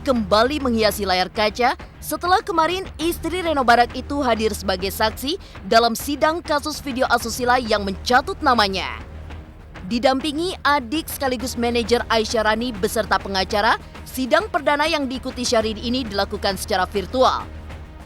kembali menghiasi layar kaca setelah kemarin istri Reno Barak itu hadir sebagai saksi dalam sidang kasus video asusila yang mencatut namanya. Didampingi adik sekaligus manajer Aisyah Rani beserta pengacara, sidang perdana yang diikuti Syahrini ini dilakukan secara virtual.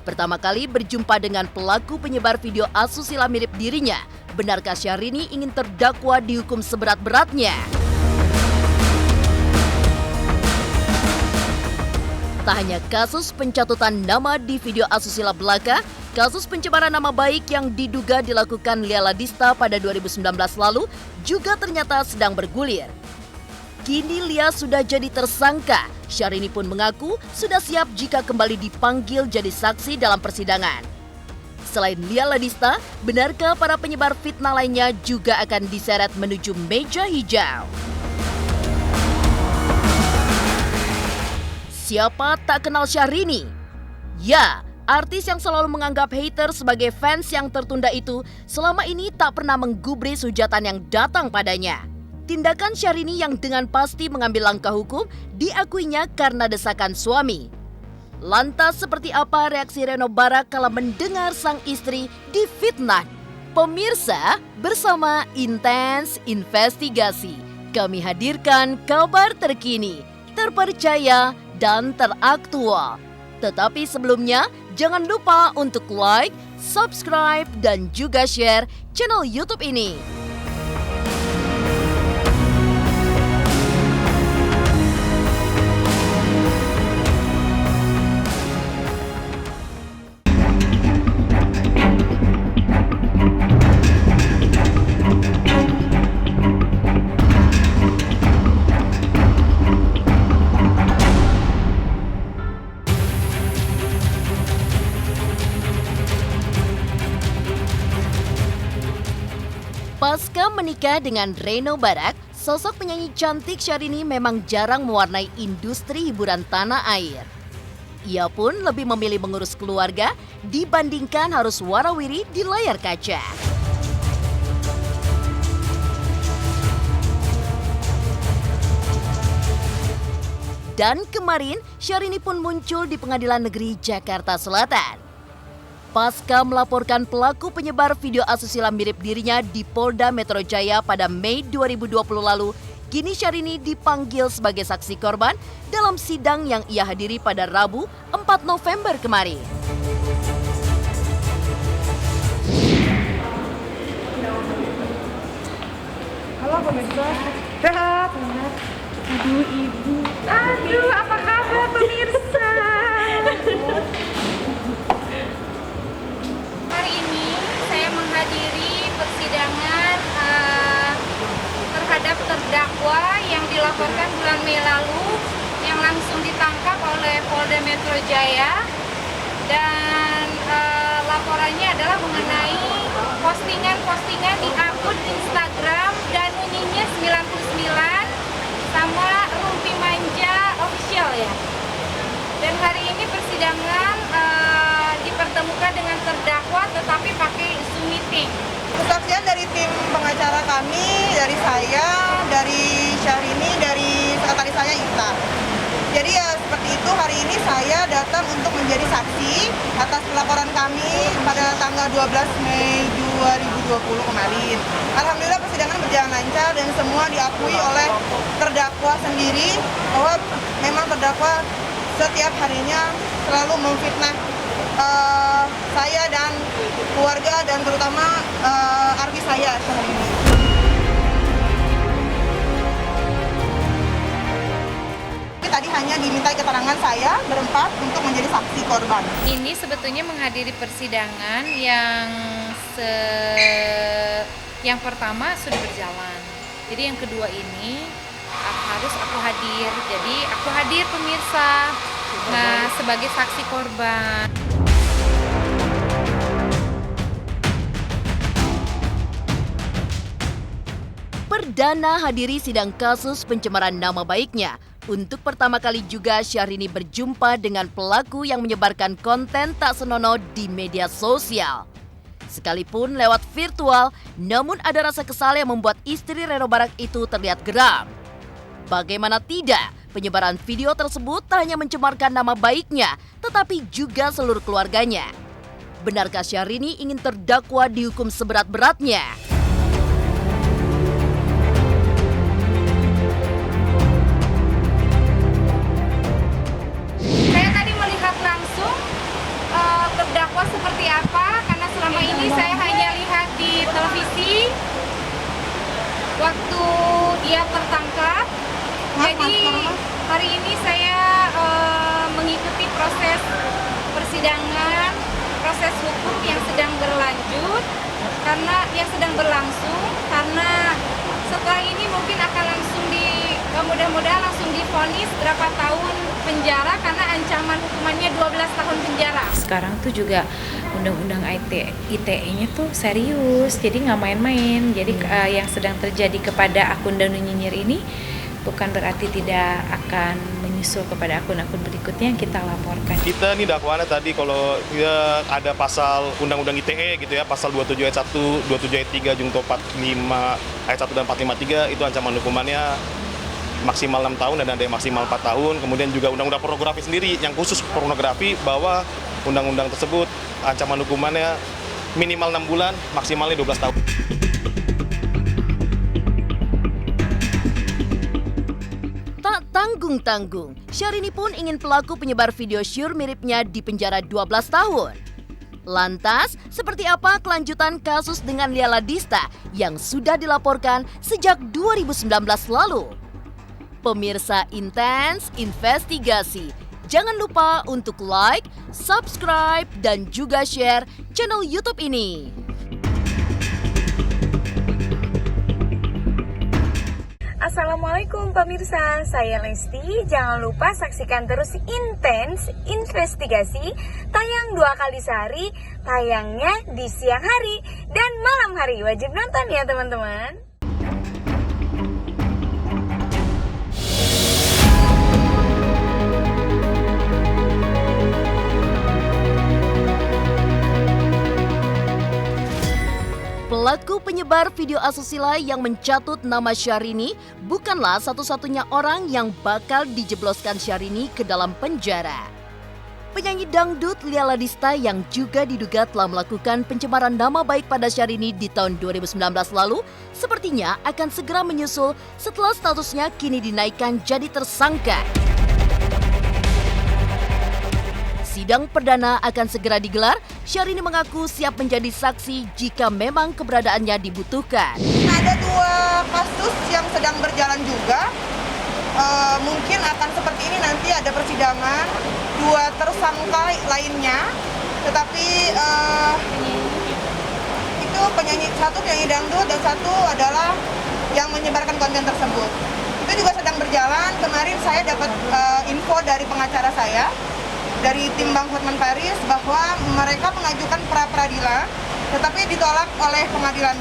Pertama kali berjumpa dengan pelaku penyebar video asusila mirip dirinya, benarkah Syahrini ingin terdakwa dihukum seberat-beratnya? Tak hanya kasus pencatutan nama di video asusila belaka, kasus pencemaran nama baik yang diduga dilakukan Lia Ladista pada 2019 lalu juga ternyata sedang bergulir. Kini Lia sudah jadi tersangka, Syahrini pun mengaku sudah siap jika kembali dipanggil jadi saksi dalam persidangan. Selain Lia Ladista, benarkah para penyebar fitnah lainnya juga akan diseret menuju meja hijau? Siapa tak kenal Syahrini? Ya, artis yang selalu menganggap hater sebagai fans yang tertunda itu selama ini tak pernah menggubris hujatan yang datang padanya. Tindakan Syahrini yang dengan pasti mengambil langkah hukum diakuinya karena desakan suami. Lantas seperti apa reaksi Reno Barak kala mendengar sang istri difitnah? Pemirsa, bersama Intens Investigasi, kami hadirkan kabar terkini, terpercaya, dan teraktual. Tetapi sebelumnya, jangan lupa untuk like, subscribe, dan juga share channel YouTube ini. Pasca menikah dengan Reno Barak, sosok penyanyi cantik Syahrini memang jarang mewarnai industri hiburan tanah air. Ia pun lebih memilih mengurus keluarga dibandingkan harus warawiri di layar kaca. Dan kemarin, Syahrini pun muncul di Pengadilan Negeri Jakarta Selatan. Pasca melaporkan pelaku penyebar video asusila mirip dirinya di Polda Metro Jaya pada Mei 2020 lalu, kini Syahrini dipanggil sebagai saksi korban dalam sidang yang ia hadiri pada Rabu 4 November kemarin. Halo pemirsa, sehat? Aduh ibu, aduh apa kabar pemirsa? Hari ini saya menghadiri persidangan terhadap terdakwa yang dilaporkan bulan Mei lalu yang langsung ditangkap oleh Polda Metro Jaya, dan laporannya adalah mengenai postingan-postingan di akun Instagram Danuninya 99 sama Rumpi Manja Official ya. Dan hari ini persidangan dipertemukan dengan terdakwa tetapi pakai Zoom meeting. Kesaksian dari tim pengacara kami, dari saya, dari Syahrini, dari sekretaris saya Ita. Jadi ya seperti itu, hari ini saya datang untuk menjadi saksi atas laporan kami pada tanggal 12 Mei 2020 kemarin. Alhamdulillah persidangan berjalan lancar dan semua diakui oleh terdakwa sendiri bahwa memang terdakwa setiap harinya selalu memfitnah saya dan keluarga dan terutama artis saya Syahrini. Tadi hanya diminta keterangan saya berempat untuk menjadi saksi korban. Ini sebetulnya menghadiri persidangan yang pertama sudah berjalan. Jadi yang kedua ini harus aku hadir. Jadi aku hadir pemirsa. Nah, sebagai saksi korban. Perdana hadiri sidang kasus pencemaran nama baiknya. Untuk pertama kali juga Syahrini berjumpa dengan pelaku yang menyebarkan konten tak senonoh di media sosial. Sekalipun lewat virtual, namun ada rasa kesal yang membuat istri Reno Barak itu terlihat geram. Bagaimana tidak, Penyebaran video tersebut tak hanya mencemarkan nama baiknya, tetapi juga seluruh keluarganya. Benarkah Syahrini ingin terdakwa dihukum seberat-beratnya? Saya tadi melihat langsung terdakwa seperti apa, karena selama ini saya hanya lihat di televisi waktu dia tertangkap. Jadi hari ini saya mengikuti proses persidangan, proses hukum yang sedang berlanjut, karena yang sedang berlangsung, karena setelah ini mungkin akan langsung mudah-mudahan langsung divonis berapa tahun penjara, karena ancaman hukumannya 12 tahun penjara. Sekarang tuh juga undang-undang ITE-nya tuh serius, jadi nggak main-main. Jadi yang sedang terjadi kepada akun Danu Nyinyir ini bukan berarti tidak akan menyusul kepada akun-akun berikutnya yang kita laporkan. Kita nih dakwaannya tadi kalau ya ada pasal undang-undang ITE gitu ya, pasal 27 ayat 1, 27 ayat 3, Junto 45 ayat 1 dan 453 itu ancaman hukumannya maksimal 6 tahun dan ada yang maksimal 4 tahun. Kemudian juga undang-undang pornografi sendiri yang khusus pornografi, bahwa undang-undang tersebut ancaman hukumannya minimal 6 bulan, maksimalnya 12 tahun. Tak tanggung-tanggung, Syahrini pun ingin pelaku penyebar video syur miripnya dipenjara 12 tahun. Lantas, seperti apa kelanjutan kasus dengan Lia Ladista yang sudah dilaporkan sejak 2019 lalu? Pemirsa Intens Investigasi, jangan lupa untuk like, subscribe, dan juga share channel YouTube ini. Assalamualaikum pemirsa, saya Lesti. Jangan lupa saksikan terus Intens Investigasi, tayang 2 kali sehari, tayangnya di siang hari dan malam hari. Wajib nonton ya teman-teman. Pelaku penyebar video asusila yang mencatut nama Syahrini bukanlah satu-satunya orang yang bakal dijebloskan Syahrini ke dalam penjara. Penyanyi dangdut Lia Ladista yang juga diduga telah melakukan pencemaran nama baik pada Syahrini di tahun 2019 lalu sepertinya akan segera menyusul setelah statusnya kini dinaikkan jadi tersangka. Sidang perdana akan segera digelar. Syahrini mengaku siap menjadi saksi jika memang keberadaannya dibutuhkan. Ada 2 kasus yang sedang berjalan juga. Mungkin akan seperti ini nanti ada persidangan 2 tersangka lainnya. Tetapi itu satu penyanyi dangdut dan satu adalah yang menyebarkan konten tersebut. Itu juga sedang berjalan. Kemarin saya dapat info dari pengacara saya, dari tim Bang Hotman Paris, bahwa mereka mengajukan pra-peradilan tetapi ditolak oleh pengadilan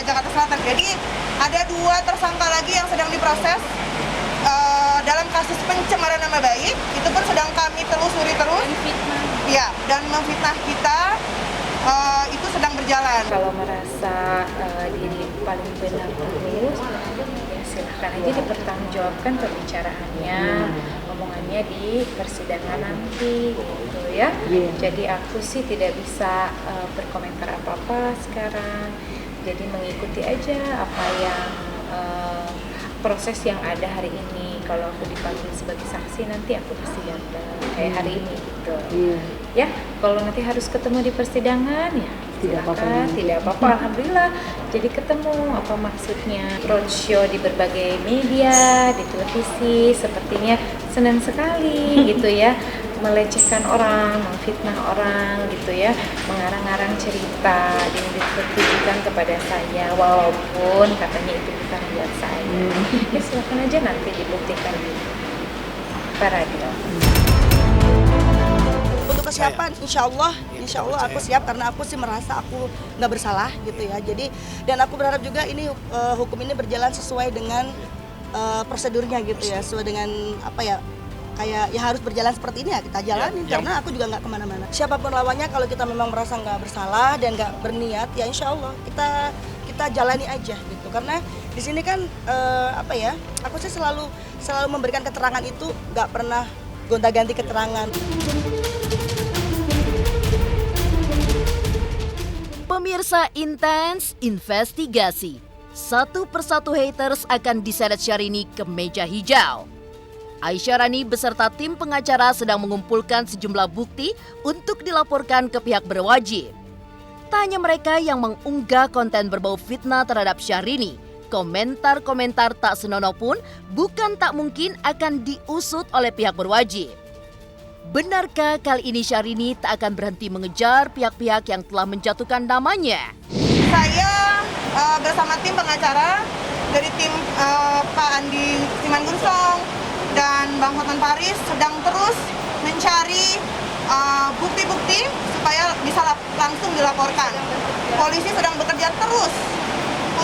Jakarta Selatan. Jadi ada 2 tersangka lagi yang sedang diproses dalam kasus pencemaran nama baik. Itu pun sedang kami telusuri terus. Ya, dan memfitnah kita itu sedang berjalan. Kalau merasa diri paling benar terus, ya silahkan aja dipertanggungjawabkan pembicaraannya, omongannya di persidangan nanti gitu ya. Jadi aku sih tidak bisa berkomentar apa-apa sekarang. Jadi mengikuti aja apa yang proses yang ada hari ini. Kalau aku dipanggil sebagai saksi nanti aku pasti datang kayak hari ini gitu. Ya, kalau nanti harus ketemu di persidangan ya tidak apa-apa. Alhamdulillah jadi ketemu. Apa maksudnya roadshow di berbagai media, di televisi, sepertinya senang sekali gitu ya, melecehkan orang, memfitnah orang gitu ya, mengarang-arang cerita dan ditujukan kepada saya walaupun katanya itu bukan buat saya. Ya silakan aja nanti dibuktikan di peradilan. Untuk kesiapan, insya Allah aku siap karena aku sih merasa aku nggak bersalah gitu ya. Jadi dan aku berharap juga ini hukum ini berjalan sesuai dengan prosedurnya gitu ya, sesuai dengan apa ya, kayak ya harus berjalan seperti ini ya kita jalanin karena aku juga nggak kemana-mana. Siapapun lawannya, kalau kita memang merasa nggak bersalah dan nggak berniat, ya insya Allah kita jalani aja gitu. Karena Di sini kan aku sih selalu memberikan keterangan itu, nggak pernah gonta-ganti keterangan. Pemirsa Intens Investigasi, satu persatu haters akan diseret Syahrini ke meja hijau. Aisyah Rani beserta tim pengacara sedang mengumpulkan sejumlah bukti untuk dilaporkan ke pihak berwajib. Tak hanya mereka yang mengunggah konten berbau fitnah terhadap Syahrini, komentar-komentar tak senonoh pun bukan tak mungkin akan diusut oleh pihak berwajib. Benarkah kali ini Syahrini tak akan berhenti mengejar pihak-pihak yang telah menjatuhkan namanya? Saya bersama tim pengacara dari tim Pak Andi Simangunsong dan Bang Hotman Paris sedang terus mencari bukti-bukti supaya bisa langsung dilaporkan. Polisi sedang bekerja terus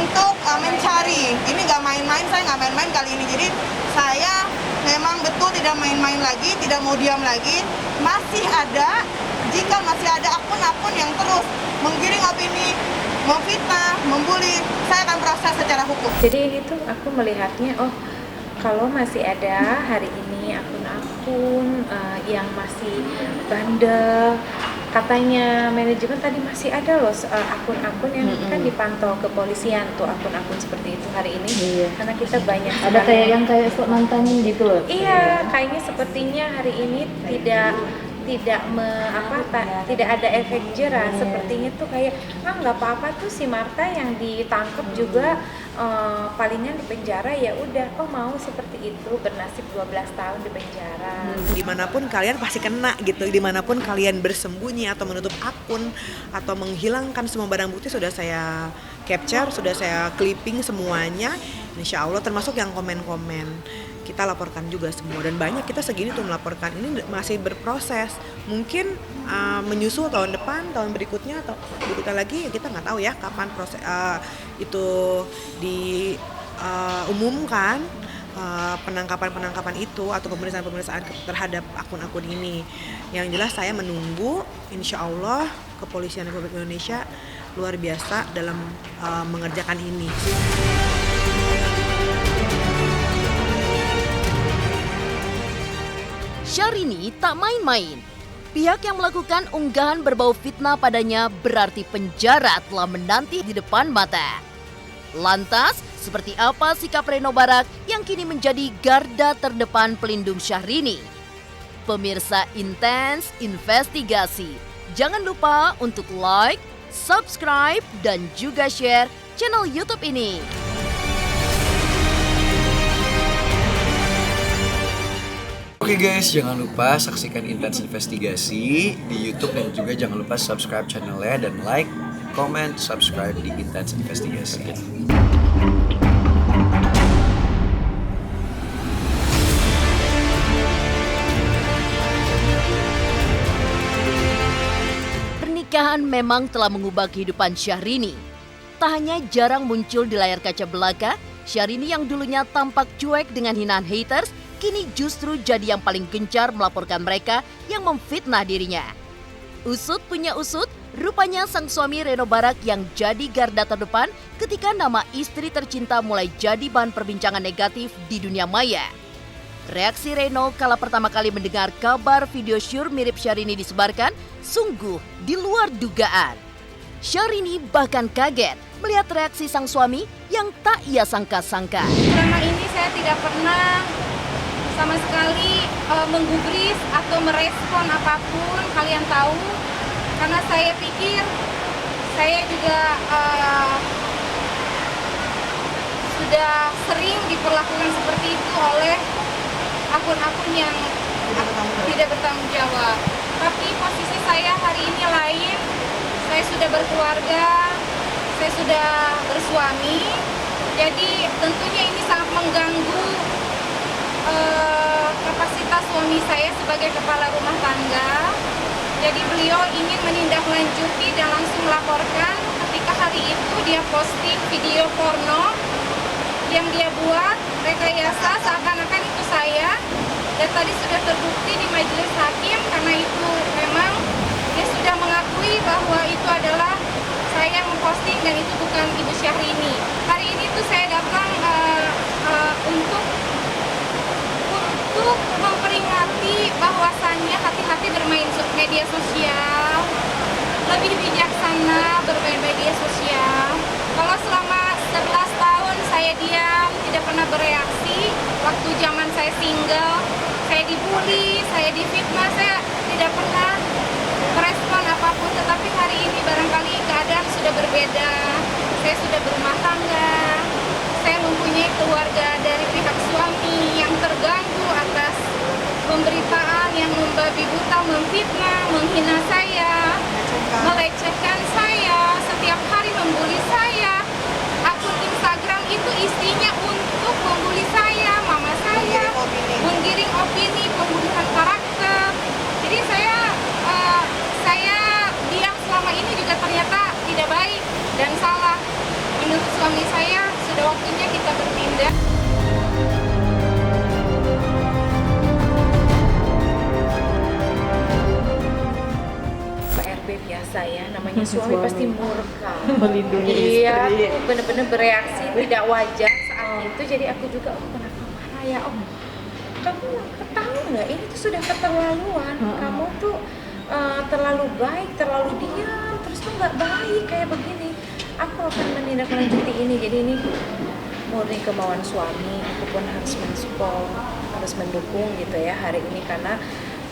untuk mencari. Ini nggak main-main, saya nggak main-main kali ini. Jadi saya memang betul tidak main-main lagi, tidak mau diam lagi. Masih ada, jika masih ada akun-akun yang terus menggiring opini, memfitnah, membuli, saya akan proses secara hukum. Jadi itu aku melihatnya, kalau masih ada hari ini akun-akun yang masih bandel, katanya manajemen tadi masih ada loh akun-akun yang kan dipantau kepolisian tuh akun-akun seperti itu hari ini. Karena kita banyak ada kayak yang kayak nantangin gitu loh. Iya, kayaknya sepertinya hari ini tidak ada efek jerah. Sepertinya tuh kayak nggak apa-apa tuh si Martha yang ditangkap juga palingan di penjara, ya udah mau seperti itu, bernasib 12 tahun di penjara. Dimanapun kalian pasti kena gitu, dimanapun kalian bersembunyi atau menutup akun atau menghilangkan semua barang bukti sudah saya capture, sudah saya clipping semuanya, insya Allah termasuk yang komen-komen kita laporkan juga semua, dan banyak kita segini tuh melaporkan. Ini masih berproses, mungkin menyusul tahun depan, tahun berikutnya atau berikutnya lagi, kita nggak tahu ya kapan proses itu diumumkan penangkapan itu atau pemeriksaan terhadap akun-akun ini. Yang jelas saya menunggu, insya Allah Kepolisian Republik Indonesia luar biasa dalam mengerjakan ini. Syahrini tak main-main. Pihak yang melakukan unggahan berbau fitnah padanya berarti penjara telah menanti di depan mata. Lantas, seperti apa sikap Reno Barak yang kini menjadi garda terdepan pelindung Syahrini? Pemirsa Intens Investigasi, jangan lupa untuk like, subscribe, dan juga share channel YouTube ini. Oke guys, jangan lupa saksikan Intens Investigasi di YouTube dan juga jangan lupa subscribe channelnya dan like, comment, subscribe di Intens Investigasi. Pernikahan memang telah mengubah kehidupan Syahrini. Tak hanya jarang muncul di layar kaca belaka, Syahrini yang dulunya tampak cuek dengan hinaan haters, kini justru jadi yang paling gencar melaporkan mereka yang memfitnah dirinya. Usut punya usut, rupanya sang suami Reno Barak yang jadi garda terdepan ketika nama istri tercinta mulai jadi bahan perbincangan negatif di dunia maya. Reaksi Reno kala pertama kali mendengar kabar video syur mirip Syahrini disebarkan sungguh di luar dugaan. Syahrini bahkan kaget melihat reaksi sang suami yang tak ia sangka-sangka. Selama ini saya tidak pernah sama sekali menggubris atau merespon apapun kalian tahu, karena saya pikir saya juga sudah sering diperlakukan seperti itu oleh akun-akun yang tidak bertanggung jawab. Tapi posisi saya hari ini lain, saya sudah berkeluarga, saya sudah bersuami, jadi tentunya ini sangat mengganggu kapasitas suami saya sebagai kepala rumah tangga. Jadi beliau ingin menindaklanjuti dan langsung melaporkan ketika hari itu dia posting video porno yang dia buat rekayasa seakan-akan itu saya, dan tadi sudah terbukti di majelis hakim karena itu memang dia sudah mengakui bahwa itu adalah saya memposting dan itu bukan Ibu Syahrini. Hari ini tuh saya datang untuk memperingati bahwasannya hati-hati bermain media sosial, lebih bijaksana bermain media sosial. Kalau selama 11 tahun saya diam, tidak pernah bereaksi, waktu zaman saya single, saya dibully, saya difitnah, saya tidak pernah merespon apapun. Tetapi hari ini barangkali keadaan sudah berbeda, saya sudah berumah tangga, saya mempunyai keluarga dari pihak suami yang terganggu atas pemberitaan yang membabi buta, memfitnah, menghina saya, melecehkan saya, setiap hari membuli saya. Akun Instagram itu isinya untuk membuli saya, mama saya, menggiring opini, pembunuhan karakter. Jadi saya diam selama ini juga ternyata tidak baik dan salah. Menurut suami saya sudah waktunya kita bertindak. Biasa ya, namanya suami pasti murka, melindungi iya, istri. aku bener-bener bereaksi tidak wajar saat itu. Jadi aku juga, kenapa marah ya om, kamu tahu nggak ini tuh sudah keterlaluan, kamu tuh terlalu baik, terlalu diam, terus tuh nggak baik kayak begini. Aku akan menindaklanjuti ini. Jadi ini murni kemauan suami, aku pun harus mensupport, harus mendukung gitu ya hari ini, karena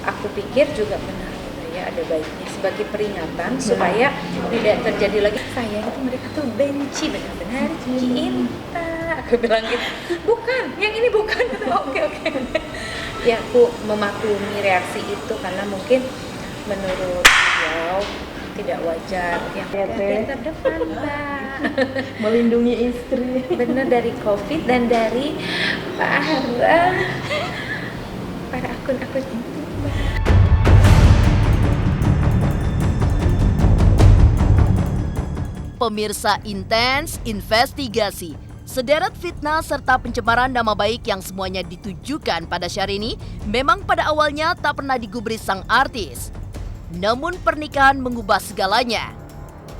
aku pikir juga benar ya ada baiknya sebagai peringatan supaya tidak terjadi lagi. Saya itu mereka tuh benci benar-benar cinta, aku bilang gitu, bukan yang ini bukan. Oke. Ya aku memaklumi reaksi itu karena mungkin menurut beliau tidak wajar. Yang terdepan Mbak, Melindungi istri. benar, dari COVID dan dari para akun-akun itu Mbak. Pemirsa Intens Investigasi, sederet fitnah serta pencemaran nama baik yang semuanya ditujukan pada Syahrini memang pada awalnya tak pernah digubris sang artis. Namun pernikahan mengubah segalanya.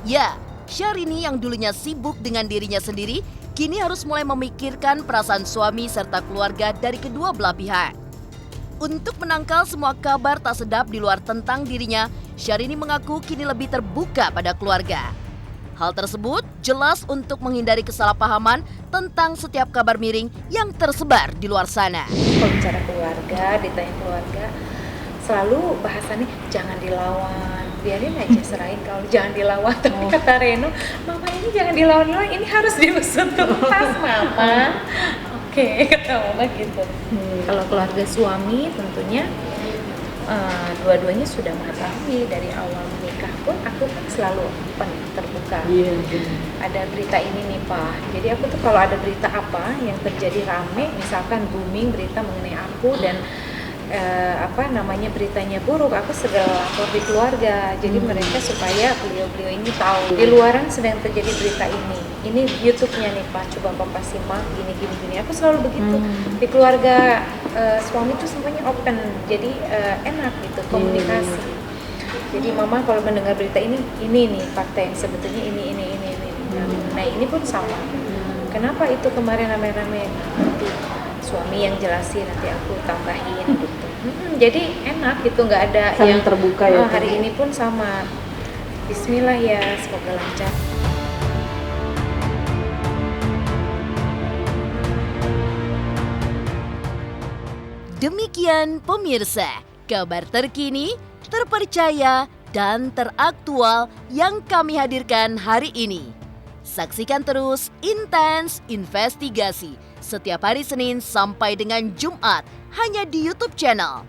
Ya, Syahrini yang dulunya sibuk dengan dirinya sendiri, kini harus mulai memikirkan perasaan suami serta keluarga dari kedua belah pihak. Untuk menangkal semua kabar tak sedap di luar tentang dirinya, Syahrini mengaku kini lebih terbuka pada keluarga. Hal tersebut jelas untuk menghindari kesalahpahaman tentang setiap kabar miring yang tersebar di luar sana. Kalau bicara keluarga, ditanya keluarga, selalu bahasannya jangan dilawan, biarin aja, serahin, kalau jangan dilawan. Tapi kata Reno, mama ini jangan dilawan, ini harus diusut tuntas mama. Oke, kata mama gitu. Kalau keluarga suami tentunya dua-duanya sudah mengetahui dari awal menikah pun aku kan selalu terbuka. Ada berita ini nih Pak, jadi aku tuh kalau ada berita apa yang terjadi rame, misalkan booming berita mengenai aku dan beritanya buruk, aku segera lapor di keluarga. Jadi mereka supaya beliau-beliau ini tahu di luaran sedang terjadi berita ini YouTube-nya nih Pak, coba Papa simak gini. Aku selalu begitu. Di keluarga suami tuh semuanya open, jadi enak gitu komunikasi. Jadi mama kalau mendengar berita ini nih fakta yang sebetulnya ini. Nah ini pun sama. Kenapa itu kemarin rame-rame? Nanti suami yang jelasin, nanti aku tambahin gitu. Jadi enak gitu, nggak ada saling yang terbuka ya. Hari ini pun sama. Bismillah ya, semoga lancar. Demikian pemirsa, kabar terkini, terpercaya, dan teraktual yang kami hadirkan hari ini. Saksikan terus Intens Investigasi setiap hari Senin sampai dengan Jumat hanya di YouTube channel.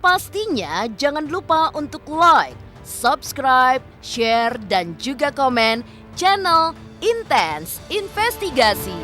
Pastinya jangan lupa untuk like, subscribe, share, dan juga komen channel Intens Investigasi.